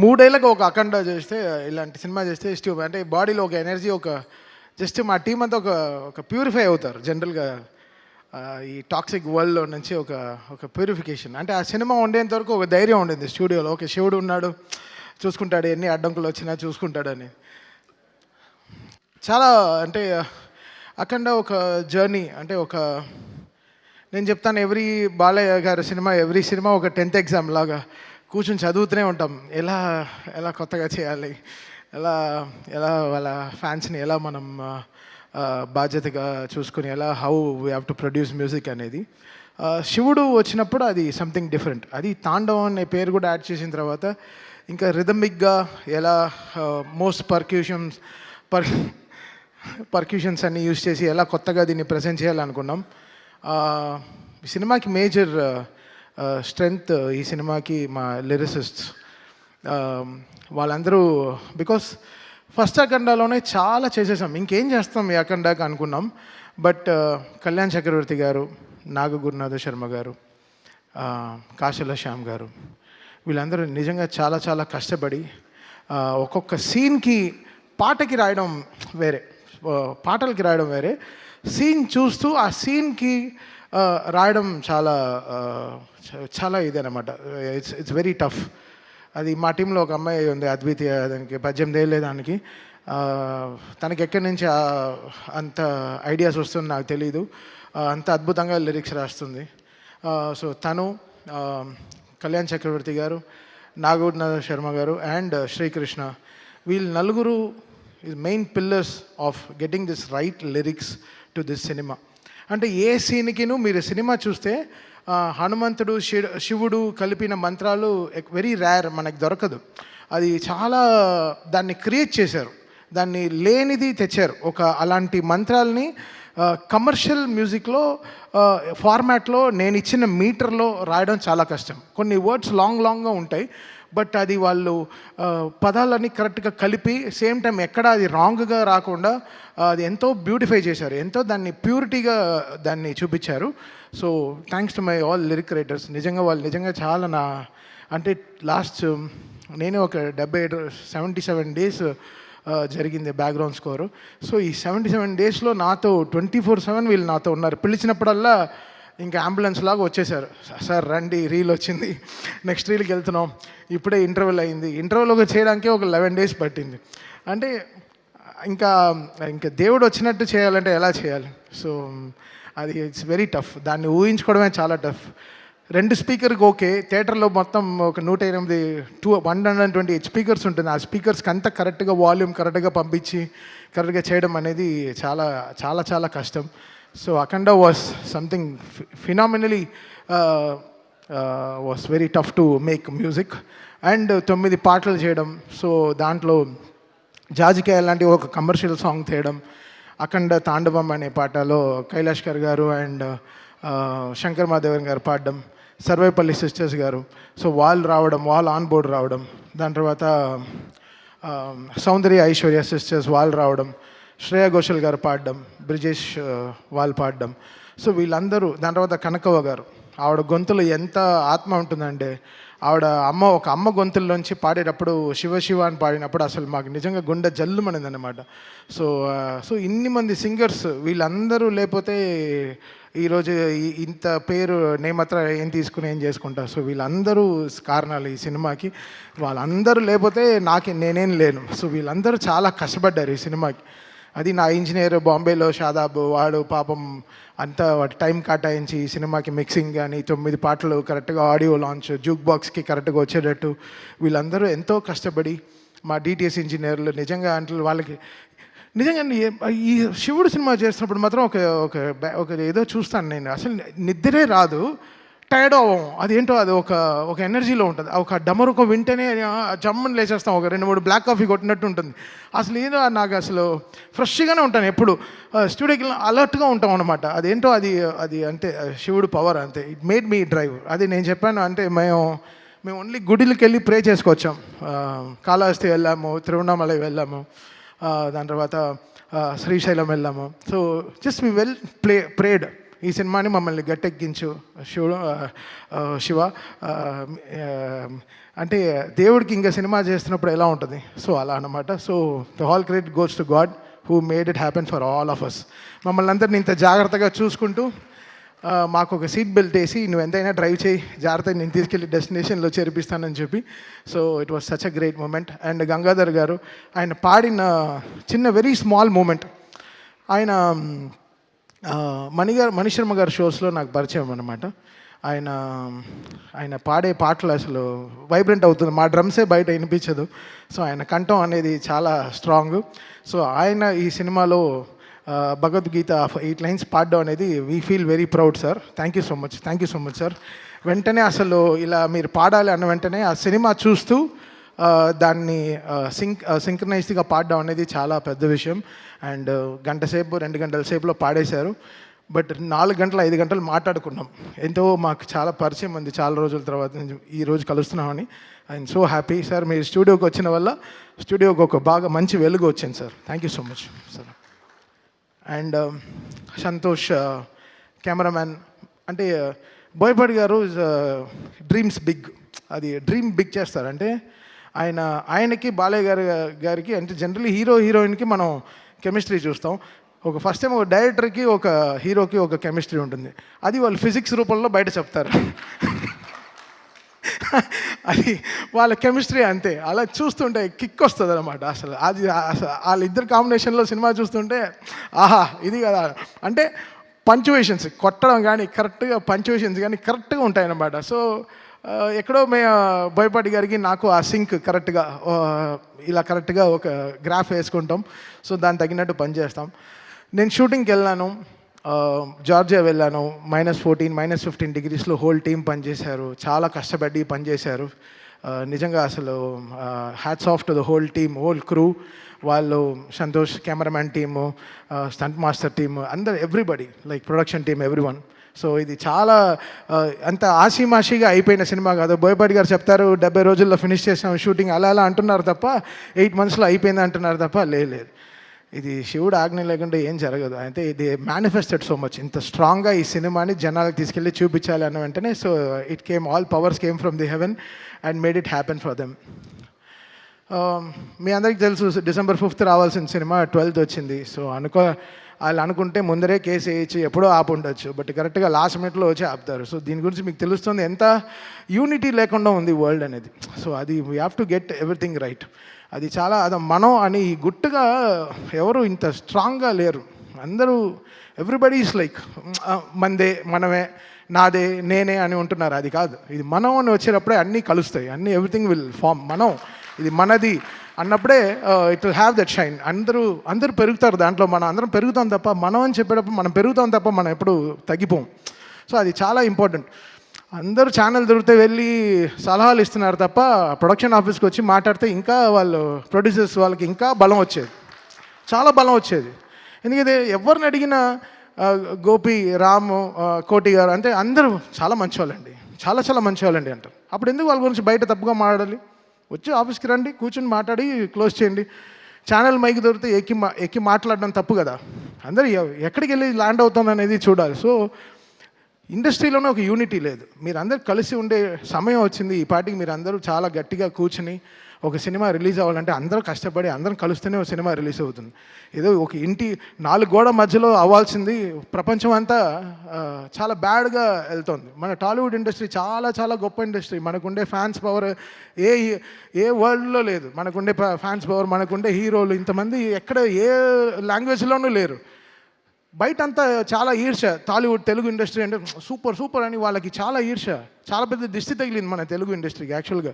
మూడేళ్ళకి ఒక అఖండ చేస్తే, ఇలాంటి సినిమా చేస్తే అంటే బాడీలో ఒక ఎనర్జీ, ఒక జస్ట్ మా టీం అంతా ఒక ఒక ప్యూరిఫై అవుతారు జనరల్గా. ఈ టాక్సిక్ వరల్డ్లో నుంచి ఒక ఒక ప్యూరిఫికేషన్. అంటే ఆ సినిమా ఉండేంత వరకు ఒక ధైర్యం ఉండింది స్టూడియోలో. ఓకే, శివుడు ఉన్నాడు, చూసుకుంటాడు, ఎన్ని అడ్డంకులు వచ్చినా చూసుకుంటాడని. చాలా అంటే అఖండ ఒక జర్నీ. అంటే ఒక నేను చెప్తాను, బాలయ్య గారి సినిమా, ఎవ్రీ సినిమా ఒక 10th ఎగ్జామ్ లాగా కూర్చొని చదువుతూనే ఉంటాం. ఎలా ఎలా కొత్తగా చేయాలి, ఎలా ఎలా వాళ్ళ ఫ్యాన్స్ని ఎలా మనం బాధ్యతగా చూసుకుని, how we have to produce music అనేది. శివుడు వచ్చినప్పుడు అది సంథింగ్ డిఫరెంట్. అది తాండవం అనే పేరు కూడా యాడ్ చేసిన తర్వాత ఇంకా రిథమిక్గా ఎలా మోస్ట్ పర్క్యూషన్స్ అన్ని యూజ్ చేసి ఎలా కొత్తగా దీన్ని ప్రజెంట్ చేయాలనుకున్నాం. ఈ సినిమాకి మేజర్ స్ట్రెంగ్త్, ఈ సినిమాకి మా లిరిసిస్ట్స్. వాళ్ళందరూ బికాస్ ఫస్ట్ అఖండాలోనే చాలా చేసేసాం, ఇంకేం చేస్తాం ఈ అఖండాకి అనుకున్నాం. బట్ కళ్యాణ్ చక్రవర్తి గారు, నాగగురునాథ శర్మ గారు, కాశల శ్యామ్ గారు, వీళ్ళందరూ నిజంగా చాలా చాలా కష్టపడి ఒక్కొక్క సీన్కి పాటకి రాయడం వేరే, పాటలకి రాయడం వేరే, సీన్ చూస్తూ ఆ సీన్కి రాయడం చాలా చాలా ఇదనమాట. It's very tough. అది మా టీంలో ఒక అమ్మాయి ఉంది, అద్వితీయ. దానికి 18 ఏళ్ళే దానికి. తనకి ఎక్కడి నుంచి అంత ఐడియాస్ వస్తుంది నాకు తెలీదు. అంత అద్భుతంగా లిరిక్స్ రాస్తుంది. సో తను, కళ్యాణ్ చక్రవర్తి గారు, నాగూర్నాథ శర్మ గారు అండ్ శ్రీకృష్ణ, వీళ్ళు నలుగురు is main pillars of getting this right lyrics to this cinema. అంటే ఏ సీన్కిను మీరు సినిమా చూస్తే హనుమంతుడు, శివుడు కలిపిన మంత్రాలు వెరీ రేర్, మనకు దొరకదు. అది చాలా దాన్ని క్రియేట్ చేశారు, దాన్ని లేనిది తెచ్చారు. అలాంటి మంత్రాలని కమర్షియల్ మ్యూజిక్లో ఫార్మాట్లో నేను ఇచ్చిన మీటర్లో రాయడం చాలా కష్టం. కొన్ని వర్డ్స్ లాంగ్గా ఉంటాయి, బట్ అది వాళ్ళు పదాలని కరెక్ట్గా కలిపి సేమ్ టైం ఎక్కడ అది రాంగ్గా రాకుండా అది ఎంతో బ్యూటిఫై చేశారు, ఎంతో దాన్ని ప్యూరిటీగా దాన్ని చూపించారు. So thanks to my all lyric writers. నిజంగా వాళ్ళు నిజంగా చాలా అంటే లాస్ట్ నేనే ఒక 77 డేస్ జరిగింది బ్యాక్గ్రౌండ్ స్కోరు. సో ఈ 77 డేస్లో నాతో 24/7 వీళ్ళు నాతో ఉన్నారు. పిలిచినప్పుడల్లా ఇంకా అంబులెన్స్ లాగా వచ్చేసారు. సార్ రండి, రీల్ వచ్చింది, నెక్స్ట్ రీల్కి వెళ్తున్నాం, ఇప్పుడే ఇంటర్వెల్ అయింది. ఇంటర్వెల్ చేయడానికి ఒక 11 డేస్ పట్టింది. అంటే ఇంకా ఇంకా దేవుడు వచ్చినట్టు చేయాలంటే ఎలా చేయాలి? సో అది ఇట్స్ వెరీ టఫ్. దాన్ని ఊహించుకోవడమే చాలా టఫ్. 2 స్పీకర్కి ఓకే, థియేటర్లో మొత్తం ఒక 128 స్పీకర్స్ ఉంటుంది. ఆ స్పీకర్స్కి అంతా కరెక్ట్గా వాల్యూమ్ కరెక్ట్గా పంపించి కరెక్ట్గా చేయడం అనేది చాలా చాలా చాలా కష్టం. So Akhanda was something phenomenally was very tough to make music. And 9 పాటలు చేయడం, సో దాంట్లో జాజికాయ లాంటి ఒక కమర్షియల్ సాంగ్ చేయడం, అఖండ తాండవం అనే పాటలో కైలాష్కర్ గారు అండ్ శంకర్ మాధవన్ గారు పాడడం, సర్వేపల్లి సిస్టర్స్ గారు, సో వాళ్ళు రావడం, వాళ్ళు ఆన్ బోర్డ్ రావడం, దాని తర్వాత సౌందర్య ఐశ్వర్య సిస్టర్స్ వాళ్ళు రావడం, శ్రేయా ఘోషల్ గారు పాడడం, బ్రిజేష్ వాళ్ళు పాడడం. సో వీళ్ళందరూ, దాని తర్వాత కనకవ్వ గారు, ఆవిడ గొంతులో ఎంత ఆత్మ ఉంటుందంటే, ఒక అమ్మ గొంతుల్లోంచి పాడేటప్పుడు శివ శివ అని పాడినప్పుడు అసలు మాకు నిజంగా గుండె జల్లుమనింది అనమాట. సో ఇన్ని మంది సింగర్స్, వీళ్ళందరూ లేకపోతే ఈరోజు ఇంత పేరు నేమత్ర ఏం తీసుకుని ఏం చేసుకుంటా. సో వీళ్ళందరూ కారణాలు ఈ సినిమాకి. వాళ్ళందరూ లేకపోతే నేనేం లేను. సో వీళ్ళందరూ చాలా కష్టపడ్డారు ఈ సినిమాకి. అది నా ఇంజనీర్ బాంబేలో షాదాబ్, వాడు పాపం అంతా వాటి టైం కేటాయించి ఈ సినిమాకి మిక్సింగ్ కానీ 9 పాటలు కరెక్ట్గా ఆడియో లాంచ్, జూక్ బాక్స్కి కరెక్ట్గా వచ్చేటట్టు వీళ్ళందరూ ఎంతో కష్టపడి, మా డిటిఎస్ ఇంజనీర్లు నిజంగా అంటే వాళ్ళకి నిజంగా ఈ శివుడు సినిమా చేస్తున్నప్పుడు మాత్రం ఒక ఏదో చూస్తాను నేను, అసలు నిద్రే రాదు, టైర్డ్ అవ్వం. అదేంటో అది ఒక ఎనర్జీలో ఉంటుంది. ఒక డమరుకో వింటేనే జమ్మని లేచేస్తాం, ఒక 2-3 బ్లాక్ కాఫీ కొట్టినట్టు ఉంటుంది. అసలు ఏదో నాకు అసలు ఫ్రెష్గానే ఉంటాను, ఎప్పుడు స్టూడియోకి అలర్ట్గా ఉంటాం అనమాట. అదేంటో అది అంటే శివుడు పవర్ అంతే. It made me drive. అది నేను చెప్పాను. అంటే మేము ఓన్లీ గుడికి వెళ్ళి ప్రే చేసుకొచ్చాం. కాళహస్తి వెళ్ళాము, తిరువణామలై వెళ్ళాము, దాని తర్వాత శ్రీశైలం వెళ్ళాము. So just we prayed. ఈ సినిమాని మమ్మల్ని గట్టెక్కించు శివ అంటే దేవుడికి ఇంకా సినిమా చేస్తున్నప్పుడు ఎలా ఉంటుంది, సో అలా అనమాట. So the all credit goes to God who made it happen for all of us. మమ్మల్ని అందరినీ ఇంత జాగ్రత్తగా చూసుకుంటూ మాకు ఒక సీట్ బెల్ట్ వేసి నువ్వు ఎంతైనా డ్రైవ్ చేయి, జాగ్రత్తగా నేను తీసుకెళ్ళి డెస్టినేషన్లో చేర్పిస్తానని చెప్పి. So it was such a great moment. And Gangadhar garu ఆయన పాడిన చిన్న వెరీ స్మాల్ మూమెంట్, ఆయన మణిశర్మ గారి షోస్లో నాకు పరిచయం అనమాట. ఆయన పాడే పాటలు అసలు వైబ్రెంట్ అవుతుంది, మా డ్రమ్సే బయట వినిపించదు. సో ఆయన కంఠం అనేది చాలా స్ట్రాంగ్. సో ఆయన ఈ సినిమాలో భగవద్గీత 8 లైన్స్ పాడడం అనేది we feel very proud sir. Thank you so much sir. వెంటనే అసలు ఇలా మీరు పాడాలి అన్న వెంటనే ఆ సినిమా చూస్తూ దాన్ని సింక్రనైజ్డ్గా పాడడం అనేది చాలా పెద్ద విషయం. అండ్ గంట సేపు 2 గంటల సేపులో పాడేశారు. బట్ 4 గంటలు 5 గంటలు మాట్లాడుకున్నాం. ఎంతో మాకు చాలా పరిచయం ఉంది చాలా రోజుల తర్వాత ఈ రోజు కలుస్తున్నామని. I'm so happy sir. మీరు స్టూడియోకి వచ్చిన వల్ల స్టూడియోకి ఒక బాగా మంచి వెలుగు వచ్చింది sir. Thank you so much sir. And Santosh cameraman, అంటే బోయపాటి గారు డ్రీమ్స్ బిగ్, అది డ్రీమ్ బిగ్ చేస్తారు. అంటే ఆయనకి బాలయ్య గారికి అంటే జనరల్లీ హీరోయిన్కి మనం కెమిస్ట్రీ చూస్తాం. ఒక ఫస్ట్ టైం ఒక డైరెక్టర్కి ఒక హీరోకి ఒక కెమిస్ట్రీ ఉంటుంది, అది వాళ్ళు ఫిజిక్స్ రూపంలో బయట చెప్తారు. అది వాళ్ళ కెమిస్ట్రీ అంతే. అలా చూస్తుంటే కిక్ వస్తుంది అనమాట. అసలు వాళ్ళిద్దరు కాంబినేషన్లో సినిమా చూస్తుంటే ఆహా ఇది కదా. అంటే పంచువేషన్స్ కొట్టడం కానీ కరెక్ట్గా పంచువేషన్స్ కానీ కరెక్ట్గా ఉంటాయన్నమాట. సో ఎక్కడో బోయపాటి గారికి నాకు ఆ సింక్ కరెక్ట్గా ఇలా కరెక్ట్గా ఒక గ్రాఫ్ వేసుకుంటాం. సో దానికి తగినట్టు పనిచేస్తాం. నేను షూటింగ్కి వెళ్ళాను, జార్జియా వెళ్ళాను. -14 -15 డిగ్రీస్లో హోల్ టీం పనిచేశారు, చాలా కష్టపడి పనిచేశారు. నిజంగా అసలు hats off to the whole team, whole crew. వాళ్ళు Santosh cameraman team, stunt master team, అందరు everybody like production team everyone. So ఇది చాలా అంత ఆషిమాషిగా అయిపోయిన సినిమా కాదు. బోయపాటి గారు చెప్తారు 70 రోజుల్లో ఫినిష్ చేసాం షూటింగ్, అలా అంటున్నారు తప్ప 8 monthsలో అయిపోయింది అంటున్నారు తప్ప లేదు. ఇది శివుడు ఆజ్ఞ లేకుండా ఏం జరగదు. అయితే ఇది మేనిఫెస్టెడ్ సో మచ్. ఇంత స్ట్రాంగ్గా ఈ సినిమాని జనాలకు తీసుకెళ్ళి చూపించాలి అన్న వెంటనే so it came, all powers came from the heaven and made it happen for them. మీ అందరికీ తెలుసు December 5th రావాల్సిన సినిమా 12th వచ్చింది. సో వాళ్ళు అనుకుంటే ముందరే కేసు వేయించి ఎప్పుడో ఆపు ఉండొచ్చు, బట్ కరెక్ట్గా లాస్ట్ మినిట్లో వచ్చి ఆపుతారు. సో దీని గురించి మీకు తెలుస్తుంది ఎంత యూనిటీ లేకుండా ఉంది వరల్డ్ అనేది. సో అది we have to get everything right. అది చాలా మనం అని గుట్టుగా ఎవరు ఇంత స్ట్రాంగ్గా లేరు. అందరూ ఎవ్రీబడి ఈస్ లైక్ మనదే, మనమే, నాదే, నేనే అని ఉంటున్నారు. అది కాదు, ఇది మనం అని వచ్చేటప్పుడే అన్నీ కలుస్తాయి, అన్నీ ఎవ్రీథింగ్ విల్ ఫామ్. మనం ఇది మనది అన్నప్పుడే it will have that shine. అందరూ పెరుగుతారు దాంట్లో, మనం అందరం పెరుగుతాం తప్ప, మనం అని చెప్పేటప్పుడు మనం పెరుగుతాం తప్ప మనం ఎప్పుడు తగ్గిపోం. సో అది చాలా ఇంపార్టెంట్. అందరూ ఛానల్ దొరికితే వెళ్ళి సలహాలు ఇస్తున్నారు తప్ప ప్రొడక్షన్ ఆఫీస్కి వచ్చి మాట్లాడితే ఇంకా వాళ్ళు ప్రొడ్యూసర్స్ వాళ్ళకి ఇంకా బలం వచ్చేది, చాలా బలం వచ్చేది. ఎందుకంటే ఎవరిని అడిగినా గోపి, రాము, కోటి గారు అంటే అందరూ చాలా మంచివాళ్ళండి, చాలా మంచివాళ్ళండి అంటారు. అప్పుడు ఎందుకు వాళ్ళ గురించి బయట తప్పుగా మాట్లాడాలి? వచ్చి ఆఫీస్కి రండి, కూర్చొని మాట్లాడి క్లోజ్ చేయండి. ఛానల్ మైక్ దొరికితే ఎక్కి మాట్లాడడం తప్పు కదా. అందరూ ఎక్కడికి వెళ్ళి ల్యాండ్ అవుతుంది అనేది చూడాలి. సో ఇండస్ట్రీలోనే ఒక యూనిటీ లేదు. మీరు అందరు కలిసి ఉండే సమయం వచ్చింది. ఈ పాటికి మీరు అందరూ చాలా గట్టిగా కూర్చుని ఒక సినిమా రిలీజ్ అవ్వాలంటే అందరూ కష్టపడి అందరం కలిస్తేనే ఒక సినిమా రిలీజ్ అవుతుంది. ఏదో ఒక ఇంటి 4 గోడ మధ్యలో అవ్వాల్సింది ప్రపంచం అంతా చాలా బ్యాడ్గా వెళ్తుంది. మన టాలీవుడ్ ఇండస్ట్రీ చాలా గొప్ప ఇండస్ట్రీ. మనకుండే ఫ్యాన్స్ పవర్ ఏ వరల్డ్లో లేదు. మనకుండే ఫ్యాన్స్ పవర్, మనకుండే హీరోలు ఇంతమంది ఎక్కడ ఏ లాంగ్వేజ్లోనూ లేరు. బయట అంతా చాలా ఈర్ష. టాలీవుడ్ తెలుగు ఇండస్ట్రీ అంటే సూపర్ అని వాళ్ళకి చాలా ఈర్ష, చాలా పెద్ద దిష్టి తగిలింది మన తెలుగు ఇండస్ట్రీకి. యాక్చువల్గా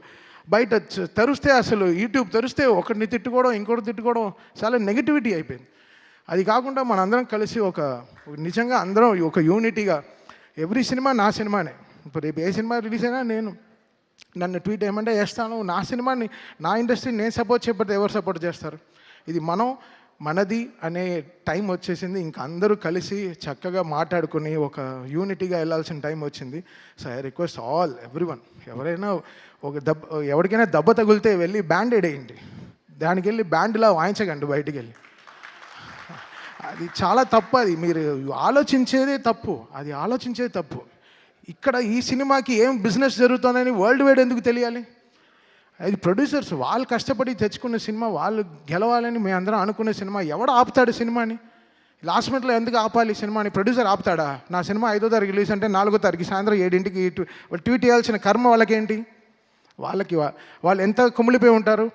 బయట తెరిస్తే అసలు యూట్యూబ్ తెరిస్తే ఒకరిని తిట్టుకోవడం, ఇంకోటి తిట్టుకోవడం, చాలా నెగిటివిటీ అయిపోయింది. అది కాకుండా మనందరం కలిసి ఒక నిజంగా అందరం ఒక యూనిటీగా ఎవ్రీ సినిమా నా సినిమానే. ఇప్పుడు రేపు ఏ సినిమా రిలీజ్ అయినా నన్ను ట్వీట్ ఏమంటే చేస్తాను. నా సినిమాని, నా ఇండస్ట్రీని నేను సపోర్ట్ చేయకపోతే ఎవరు సపోర్ట్ చేస్తారు? ఇది మనది అనే టైం వచ్చేసింది. ఇంకా అందరూ కలిసి చక్కగా మాట్లాడుకుని ఒక యూనిటీగా వెళ్ళాల్సిన టైం వచ్చింది. సో ఐ రిక్వెస్ట్ ఎవ్రీవన్, ఎవరైనా ఎవరికైనా దెబ్బ తగిలితే వెళ్ళి బ్యాండేడ్ వేయండి. దానికి వెళ్ళి బ్యాండ్లా వాయించకండి బయటికి వెళ్ళి. అది చాలా తప్పు. అది మీరు ఆలోచించేదే తప్పు. అది ఆలోచించేదే తప్పు. ఇక్కడ ఈ సినిమాకి ఏం బిజినెస్ జరుగుతుందని వరల్డ్ వైడ్ ఎందుకు తెలియాలి? అది ప్రొడ్యూసర్స్ వాళ్ళు కష్టపడి తెచ్చుకున్న సినిమా, వాళ్ళు గెలవాలని మేము అందరం అనుకునే సినిమా. ఎవడు ఆపుతాడు సినిమాని? లాస్ట్ మినిట్లో ఎందుకు ఆపాలి సినిమాని? ప్రొడ్యూసర్ ఆపుతాడా? నా సినిమా 5వ తారీఖు రిలీజ్ అంటే 4వ తారీఖు సాయంత్రం 7ంటికి ట్వీట్ చేయాల్సిన కర్మ వాళ్ళకేంటి? వాళ్ళు ఎంత కుమిలిపోయి ఉంటారు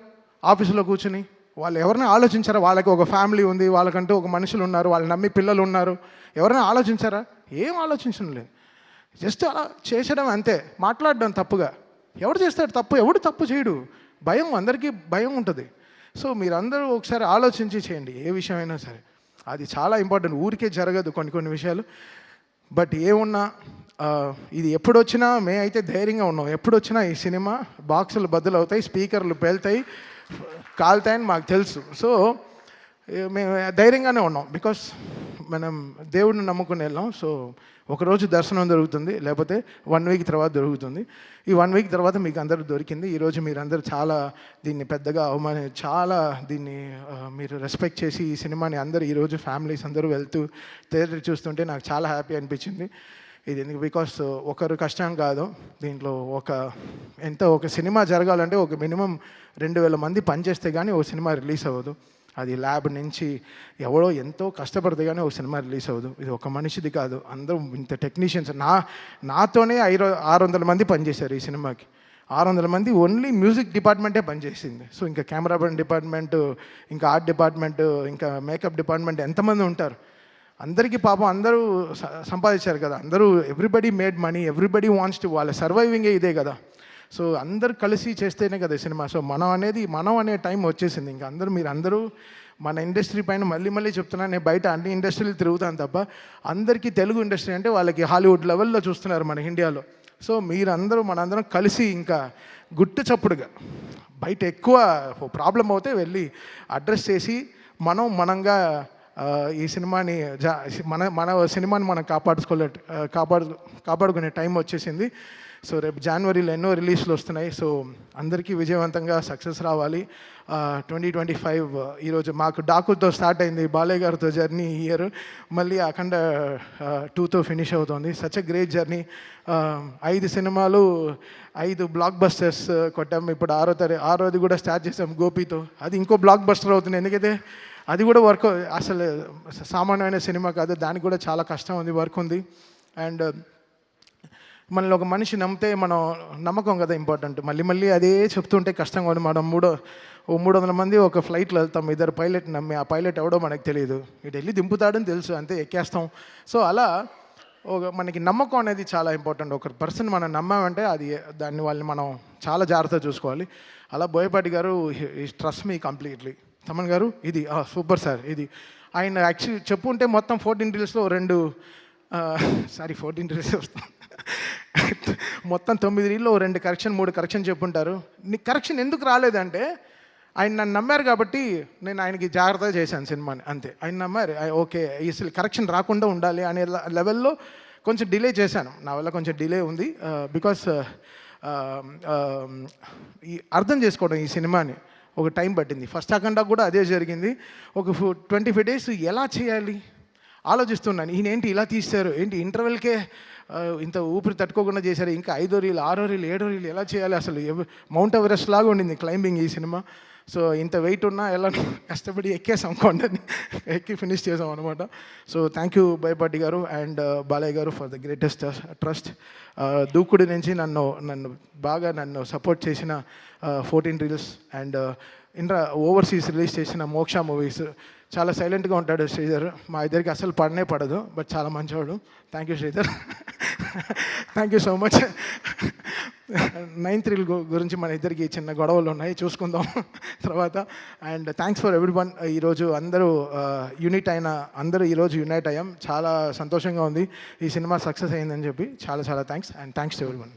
ఆఫీసులో కూర్చుని. వాళ్ళు ఎవరైనా ఆలోచించారా? వాళ్ళకి ఒక ఫ్యామిలీ ఉంది, వాళ్ళకంటూ ఒక మనుషులు ఉన్నారు, వాళ్ళు నమ్మి పిల్లలు ఉన్నారు. ఎవరైనా ఆలోచించారా? ఏం ఆలోచించడం లేదు. జస్ట్ అలా చేసడం అంతే, మాట్లాడడం తప్పుగా. ఎవడు చేస్తాడు తప్పు? ఎవడు తప్పు చేయడు. భయం, అందరికీ భయం ఉంటుంది. సో మీరందరూ ఒకసారి ఆలోచించి చేయండి ఏ విషయమైనా సరే. అది చాలా ఇంపార్టెంట్. ఊరికే జరగదు కొన్ని విషయాలు. బట్ ఏమున్నా ఇది ఎప్పుడొచ్చినా అయితే ధైర్యంగా ఉన్నాం. ఎప్పుడొచ్చినా ఈ సినిమా బాక్సులు బద్దలవుతాయి, స్పీకర్లు పేలుతాయి, కాలుతాయని మాకు తెలుసు. సో మేము ధైర్యంగానే ఉన్నాం. బికాస్ మనం దేవుడిని నమ్ముకుని వెళ్ళాం. సో ఒకరోజు దర్శనం దొరుకుతుంది, లేకపోతే 1 వీక్ తర్వాత దొరుకుతుంది. ఈ 1 వీక్ తర్వాత మీకు అందరూ దొరికింది. ఈరోజు మీరందరూ చాలా దీన్ని పెద్దగా చాలా దీన్ని మీరు రెస్పెక్ట్ చేసి ఈ సినిమాని అందరూ ఈరోజు ఫ్యామిలీస్ అందరూ వెళ్తూ థియేటర్ చూస్తుంటే నాకు చాలా హ్యాపీ అనిపించింది. ఇది ఎందుకు? బికాస్ ఒకరు కష్టం కాదు దీంట్లో. ఒక సినిమా జరగాలంటే ఒక మినిమం 2000 మంది పనిచేస్తే కానీ ఒక సినిమా రిలీజ్ అవ్వదు. అది ల్యాబ్ నుంచి ఎవడో ఎంతో కష్టపడితే కానీ ఒక సినిమా రిలీజ్ అవ్వదు. ఇది ఒక మనిషిది కాదు, అందరూ ఇంత టెక్నీషియన్స్. నాతోనే 600 మంది పనిచేశారు ఈ సినిమాకి. 600 మంది ఓన్లీ మ్యూజిక్ డిపార్ట్మెంటే పనిచేసింది. సో ఇంకా కెమెరా డిపార్ట్మెంట్, ఇంకా ఆర్ట్ డిపార్ట్మెంట్, ఇంకా మేకప్ డిపార్ట్మెంట్ ఎంతమంది ఉంటారు? అందరికీ పాపం అందరూ సంపాదించారు కదా. అందరూ everybody made money, everybody wants to, వాళ్ళ సర్వైవింగే ఇదే కదా. సో అందరు కలిసి చేస్తేనే కదా సినిమా. సో మనం అనే టైం వచ్చేసింది. ఇంకా మీరందరూ మన ఇండస్ట్రీ పైన మళ్ళీ చెప్తున్నాను. నేను బయట అన్ని ఇండస్ట్రీలు తిరుగుతాను తప్ప అందరికీ తెలుగు ఇండస్ట్రీ అంటే వాళ్ళకి హాలీవుడ్ లెవెల్లో చూస్తున్నారు మన ఇండియాలో. సో మనందరం కలిసి ఇంకా గుట్టు చప్పుడుగా బయట ఎక్కువ ప్రాబ్లం అవుతే వెళ్ళి అడ్రస్ చేసి మనంగా ఈ సినిమాని మన సినిమాని మనం కాపాడుకునే టైం వచ్చేసింది. సో రేపు జనవరిలో ఎన్నో రిలీజ్లు వస్తున్నాయి. సో అందరికీ విజయవంతంగా సక్సెస్ రావాలి. 2025 ఈరోజు మాకు డాకులతో స్టార్ట్ అయింది, బాలయ్య గారితో జర్నీ ఈ ఇయర్. మళ్ళీ అఖండ 2తో ఫినిష్ అవుతుంది. Such a great journey. 5 సినిమాలు, 5 బ్లాక్ బస్టర్స్ కొట్టాము. ఇప్పుడు 6వది కూడా స్టార్ట్ చేసాం గోపితో. అది ఇంకో బ్లాక్ బస్టర్ అవుతుంది. ఎందుకంటే అది కూడా వర్క్, అసలు సామాన్యమైన సినిమా కాదు, దానికి కూడా చాలా కష్టం ఉంది, వర్క్ ఉంది. అండ్ మనల్ని ఒక మనిషి నమ్మితే నమ్మకం కదా ఇంపార్టెంట్. మళ్ళీ అదే చెప్తుంటే కష్టంగా ఉంది. మనం 300 మంది ఒక ఫ్లైట్లో వెళ్తాం, 2 పైలట్ నమ్మి, ఆ పైలట్ ఎవడో మనకు తెలియదు, ఇటు వెళ్ళి దింపుతాడని తెలుసు, అంతే ఎక్కేస్తాం. సో అలా మనకి నమ్మకం అనేది చాలా ఇంపార్టెంట్. ఒక పర్సన్ మనం నమ్మామంటే వాళ్ళని మనం చాలా జాగ్రత్తగా చూసుకోవాలి. అలా బోయపాటి గారు ట్రస్ట్ మీ కంప్లీట్లీ. తమన్ గారు ఇది సూపర్ సార్. ఇది ఆయన యాక్చువల్లీ చెప్పుంటే మొత్తం 14 రీల్స్లో 14 రీల్స్ వస్తాం, మొత్తం 9 రీల్లో 2 కరెక్షన్ 3 కరెక్షన్ చెప్పుంటారు. నీకు కరెక్షన్ ఎందుకు రాలేదంటే ఆయన నన్ను నమ్మారు కాబట్టి నేను ఆయనకి జాగ్రత్తగా చేశాను సినిమాని, అంతే. ఆయన నమ్మారు, ఓకే అసలు కరెక్షన్ రాకుండా ఉండాలి అనే లెవెల్లో కొంచెం డిలే చేశాను. నా వల్ల కొంచెం డిలే ఉంది. బికాస్ అర్థం చేసుకోవడం ఈ సినిమాని ఒక టైం పట్టింది. ఫస్ట్ అఖండ కూడా అదే జరిగింది. ఒక 25 days ఎలా చేయాలి ఆలోచిస్తున్నాను. ఈయనేంటి ఇలా తీశారు, ఏంటి ఇంటర్వెల్కే ఇంత ఊపిరి తట్టుకోకుండా చేశారు, ఇంకా 5వ రీల్ 6వ రీల్ 7వ రీల్ ఎలా చేయాలి, అసలు మౌంట్ ఎవరెస్ట్ లాగా ఉండింది క్లైంబింగ్ ఈ సినిమా. సో ఇంత వెయిట్ ఉన్నా ఎలా కష్టపడి ఎక్కేసాం, కొండని ఎక్కి ఫినిష్ చేసాం అనమాట. సో థ్యాంక్ యూ బోయపాటి గారు అండ్ బాలయ్య గారు ఫర్ ద గ్రేటెస్ట్ ట్రస్ట్. దూకుడు నుంచి నన్ను బాగా సపోర్ట్ చేసిన 14 రీల్స్ అండ్ ఓవర్సీస్ రిలీజ్ చేసిన మోక్ష మూవీస్. చాలా సైలెంట్గా ఉంటాడు శ్రీధర్, మా ఇద్దరికి అసలు పడదు, బట్ చాలా మంచివాడు. Thank you Sridhar, thank you so much. 9th reel గురించి మన ఇద్దరికి చిన్న గొడవలు ఉన్నాయి, చూసుకుందాం తర్వాత. And thanks for everyone. ఈరోజు అందరూ ఈరోజు యునైట్ అయ్యాం. చాలా సంతోషంగా ఉంది ఈ సినిమా సక్సెస్ అయిందని చెప్పి. చాలా thanks and thanks to everyone.